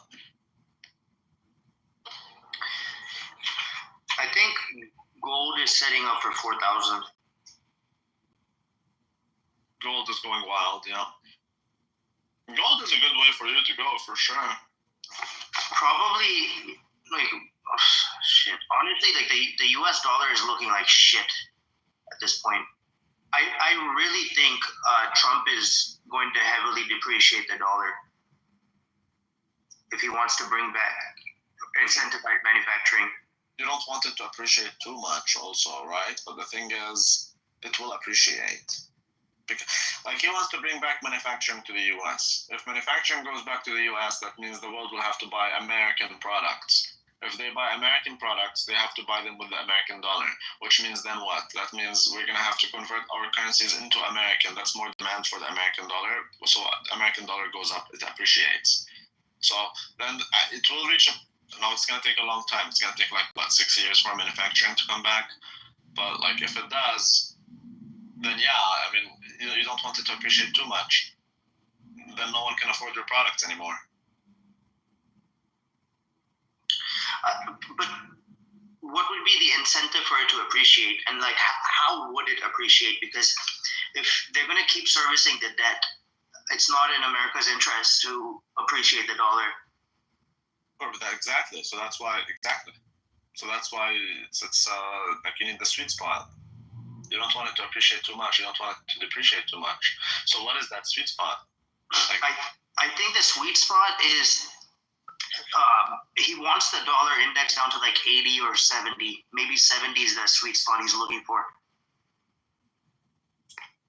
I think gold is setting up for 4,000. Gold is going wild, yeah. Gold is a good way for you to go, for sure. Probably, like, shit. Honestly, like, the US dollar is looking like shit at this point. I really think Trump is going to heavily depreciate the dollar if he wants to bring back incentivized manufacturing. You don't want it to appreciate too much also, right? But the thing is, it will appreciate. Because, like, he wants to bring back manufacturing to the US. If manufacturing goes back to the US, that means the world will have to buy American products. If they buy American products, they have to buy them with the American dollar, which means then what? That means we're going to have to convert our currencies into American. That's more demand for the American dollar. So the American dollar goes up, it appreciates. So then it will reach, now it's going to take a long time. It's going to take like, what, 6 years for manufacturing to come back? But like, if it does, then yeah, I mean, you don't want it to appreciate too much. Then no one can afford your products anymore. But what would be the incentive for it to appreciate, and like how would it appreciate? Because if they're going to keep servicing the debt, it's not in America's interest to appreciate the dollar. Exactly. So that's why it's like you need the sweet spot. You don't want it to appreciate too much. You don't want it to depreciate too much. So what is that sweet spot? Like, I think the sweet spot is. He wants the dollar index down to like 80 or 70. Maybe 70 is the sweet spot he's looking for.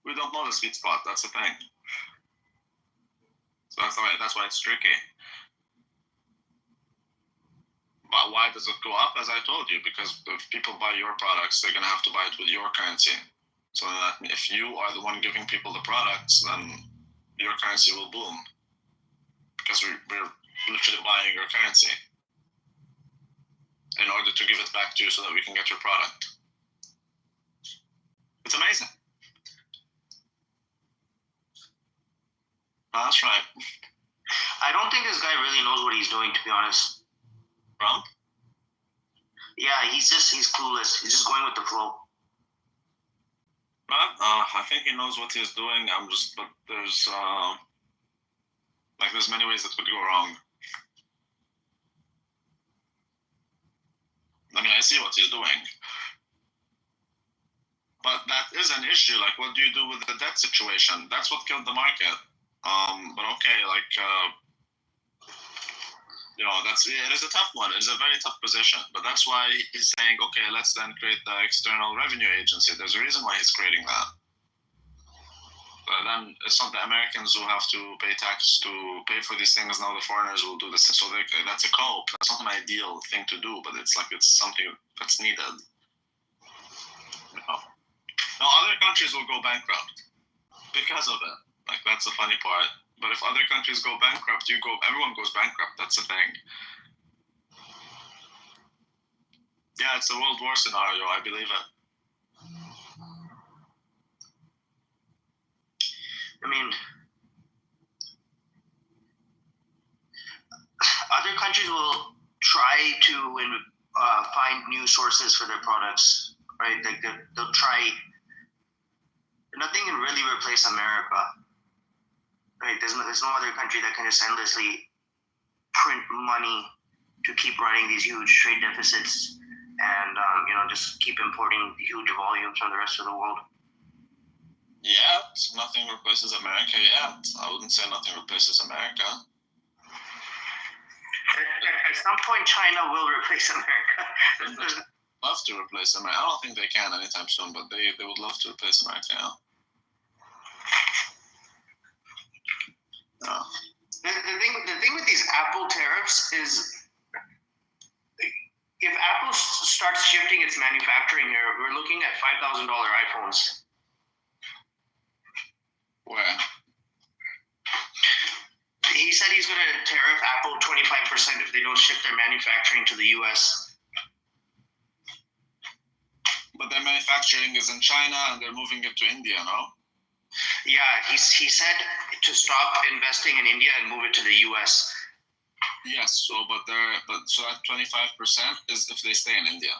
We don't know the sweet spot. That's the thing. So that's why it's tricky. But why does it go up? As I told you, because if people buy your products, they're going to have to buy it with your currency. So that if you are the one giving people the products, then your currency will boom. Because we're literally buying your currency in order to give it back to you so that we can get your product. It's amazing. That's right. I don't think this guy really knows what he's doing, to be honest. Trump? Yeah, he's clueless. He's just going with the flow. But I think he knows what he's doing. But there's many ways that could go wrong. I mean, I see what he's doing. But that is an issue. Like, what do you do with the debt situation? That's what killed the market. But okay, like, it is a tough one. It's a very tough position. But that's why he's saying, okay, let's then create the External Revenue Agency. There's a reason why he's creating that. then it's not the Americans who have to pay tax to pay for these things. Now the foreigners will do this. So that's a cope. That's not an ideal thing to do, but it's something that's needed. Now other countries will go bankrupt because of it. That's the funny part. But if other countries go bankrupt, everyone goes bankrupt. That's the thing. Yeah, it's a World War scenario. I believe it. I mean, other countries will try to find new sources for their products, right? They'll try. Nothing can really replace America, right? There's no other country that can just endlessly print money to keep running these huge trade deficits and just keep importing huge volumes from the rest of the world. Yet, nothing replaces America yet. I wouldn't say nothing replaces America. At some point, China will replace America. They'd love to replace America. I don't think they can anytime soon, but they would love to replace America, yeah. No. The thing with these Apple tariffs is, if Apple starts shifting its manufacturing here, we're looking at $5,000 iPhones. Where? He said he's going to tariff Apple 25% if they don't ship their manufacturing to the U.S. But their manufacturing is in China and they're moving it to India, no? Yeah, he said to stop investing in India and move it to the U.S. Yes, so that 25% is if they stay in India.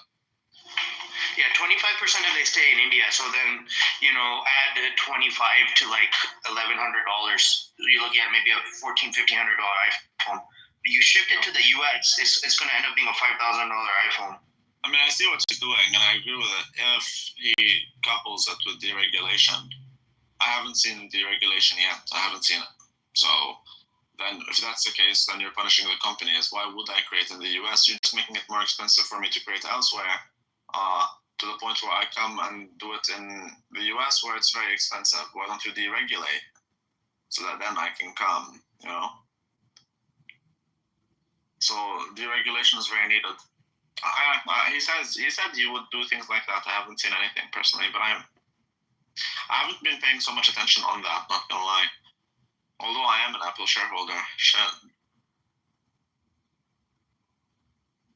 Yeah, 25% if they stay in India. So then, add 25 to $1,100. You're looking at maybe a $1,400, $1,500 iPhone. You shift it to the US, it's going to end up being a $5,000 iPhone. I mean, I see what he's doing, and I agree with it. If he couples it with deregulation, I haven't seen deregulation yet. I haven't seen it. So then, if that's the case, then you're punishing the companies. Why would I create in the US? You're just making it more expensive for me to create elsewhere. To the point where I come and do it in the US where it's very expensive. Why don't you deregulate so that then I can come, So deregulation is very needed. He said he would do things like that. I haven't seen anything personally, but I haven't been paying so much attention on that, not gonna lie. Although I am an Apple shareholder. Shit.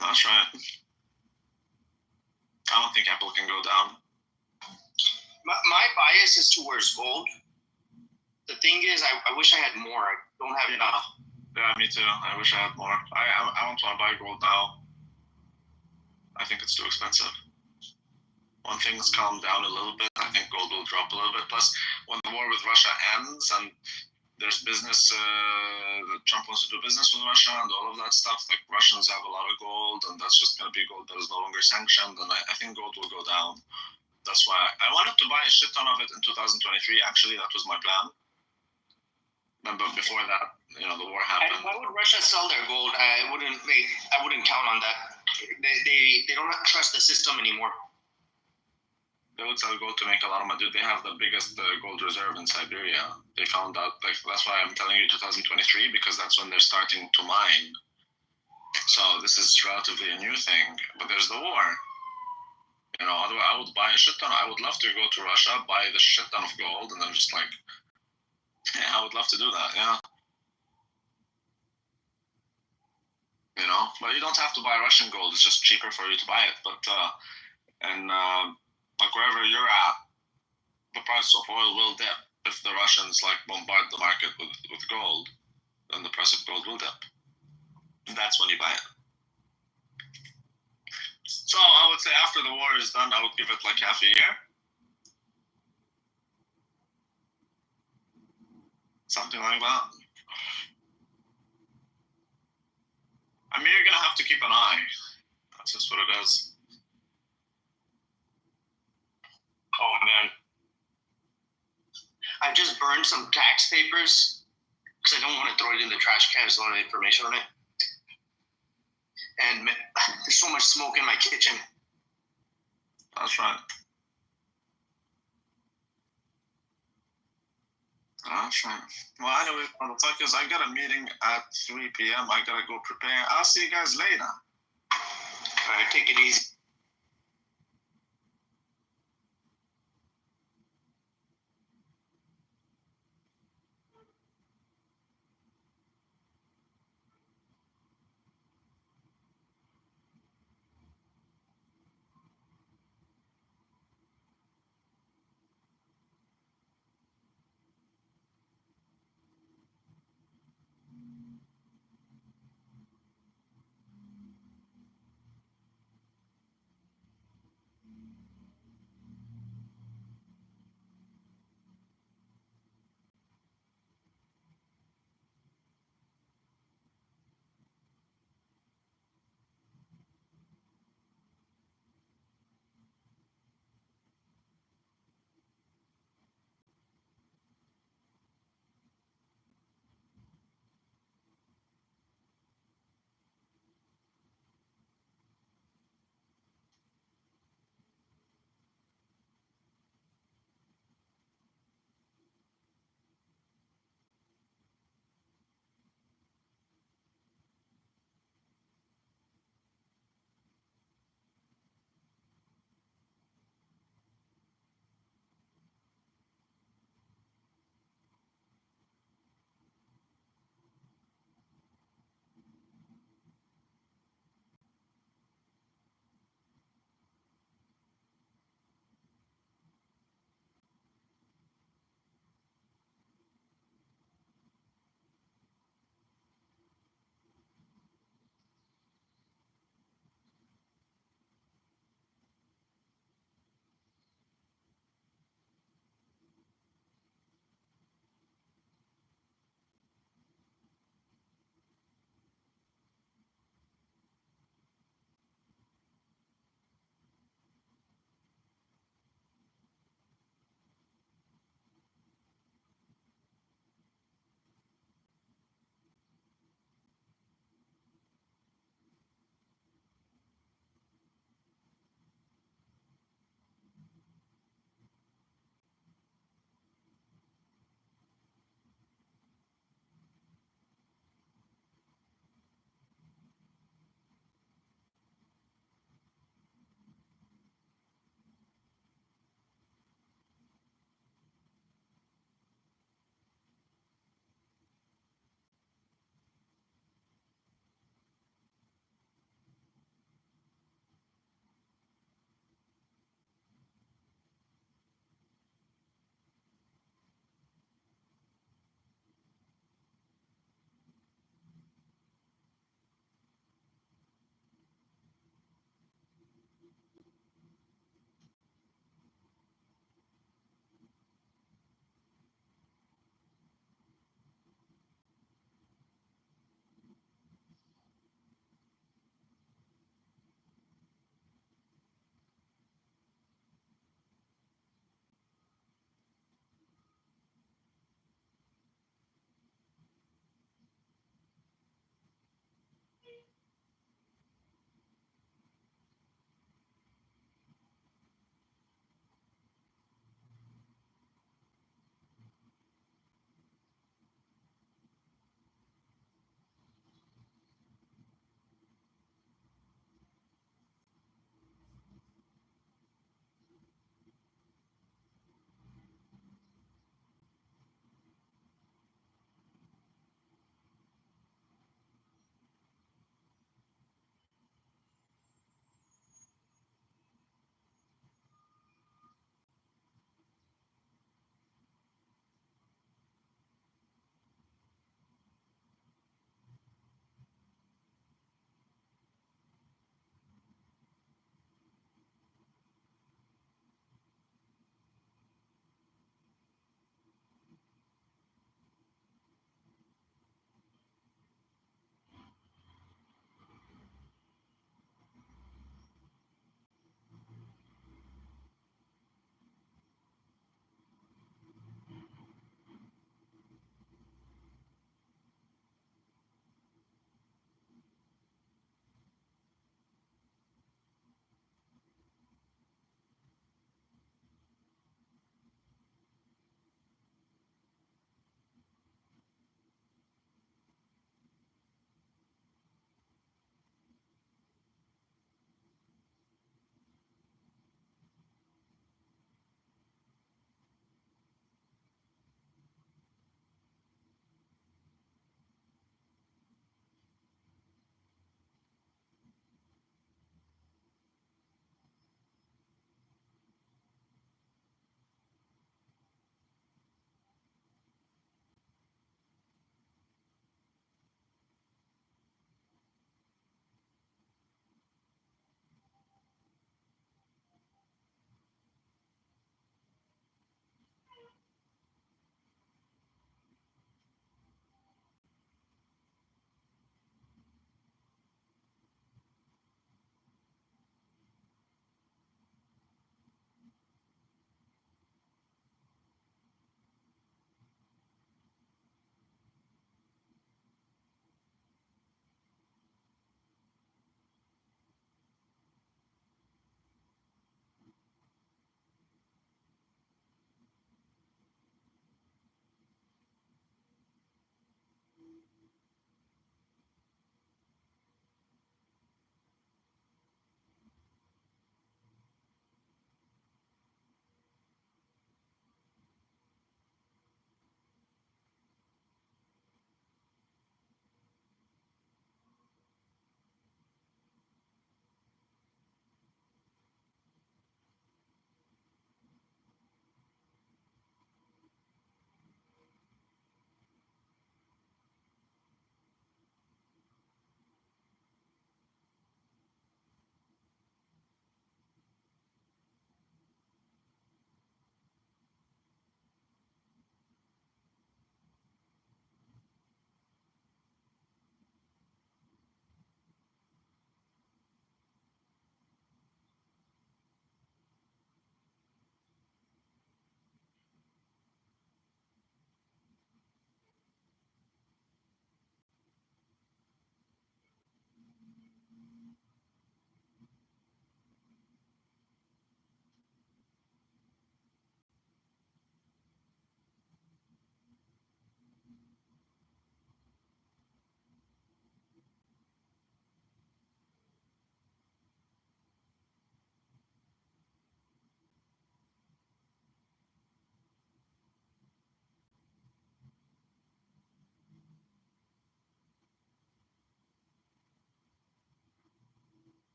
That's right. I don't think Apple can go down. My bias is towards gold. The thing is, I wish I had more. I don't have enough. Yeah, me too. I wish I had more. I don't want to buy gold now. I think it's too expensive. When things calm down a little bit, I think gold will drop a little bit. Plus, when the war with Russia ends and there's business, Trump wants to do business with Russia and all of that stuff, Russians have a lot of gold, and that's just going to be gold that is no longer sanctioned, and I think gold will go down. That's why I wanted to buy a shit ton of it in 2023. Actually, that was my plan. But before that, the war happened. Why would Russia sell their gold? I wouldn't count on that. They don't trust the system anymore. They would sell gold to make a lot of money. Dude, they have the biggest gold reserve in Siberia. They found out, that's why I'm telling you 2023, because that's when they're starting to mine. So this is relatively a new thing, but there's the war. Otherwise I would buy a shit ton. I would love to go to Russia, buy the shit ton of gold, and then just I would love to do that, yeah. But you don't have to buy Russian gold. It's just cheaper for you to buy it. But, wherever you're at, the price of oil will dip. If the Russians bombard the market with gold, then the price of gold will dip. And that's when you buy it. So I would say after the war is done, I would give it half a year. Something like that. I mean, you're going to have to keep an eye. That's just what it is. Oh, man. I just burned some tax papers because I don't want to throw it in the trash can. There's a lot of information on it. And man, there's so much smoke in my kitchen. That's right. Sure. Well, anyway, motherfuckers, I got a meeting at 3 p.m. I gotta go prepare. I'll see you guys later. All right, take it easy.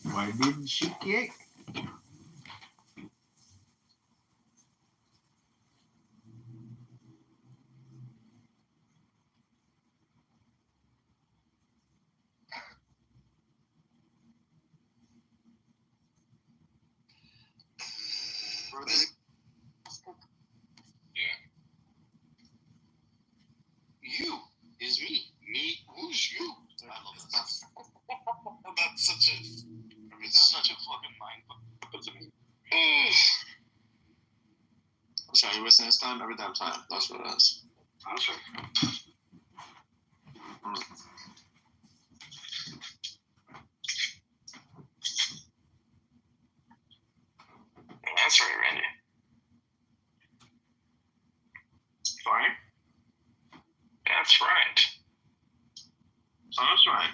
Why didn't she kick? Yeah. You is me. Me, who's you? I love that. That's such a fucking mind fuck to me. So you're wasting his time every damn time. That's what it is. That's right. That's right, Randy. Sorry? That's right. So that's right.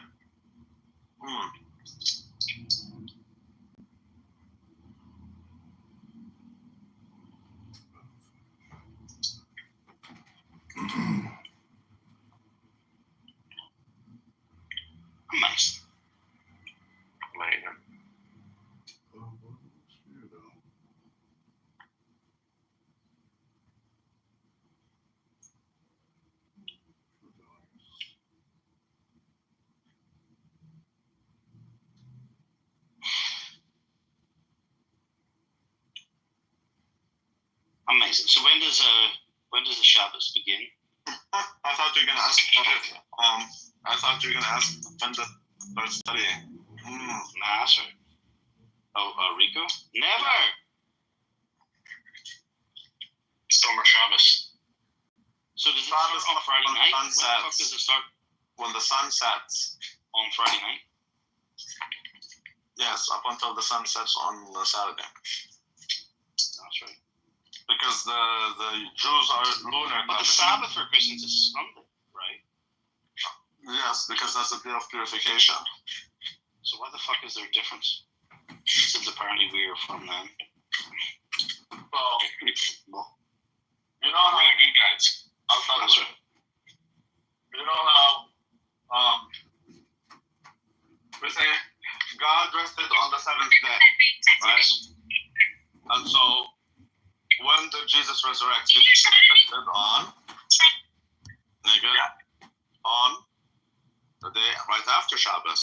Nice. Later. Amazing. So when does the Shabbos begin? I thought you were gonna ask. I thought you were gonna ask when the first studying. Nah, that's right. Oh, Rico? Never. Summer Shabbos. So does it start on Friday night? When the fuck does it start? When the sun sets. On Friday night? Yes, up until the sun sets on Saturday. That's right. Because the Jews are lunar. But the Sabbath for Christians is Sunday, right? Yes, because that's a day of purification. So why the fuck is there a difference? Since apparently we are from them. Well, you know how we're good guys. That's right. You know how we say God rested on the seventh day, right? And so when did Jesus resurrect? Jesus rested on the day right after Shabbos.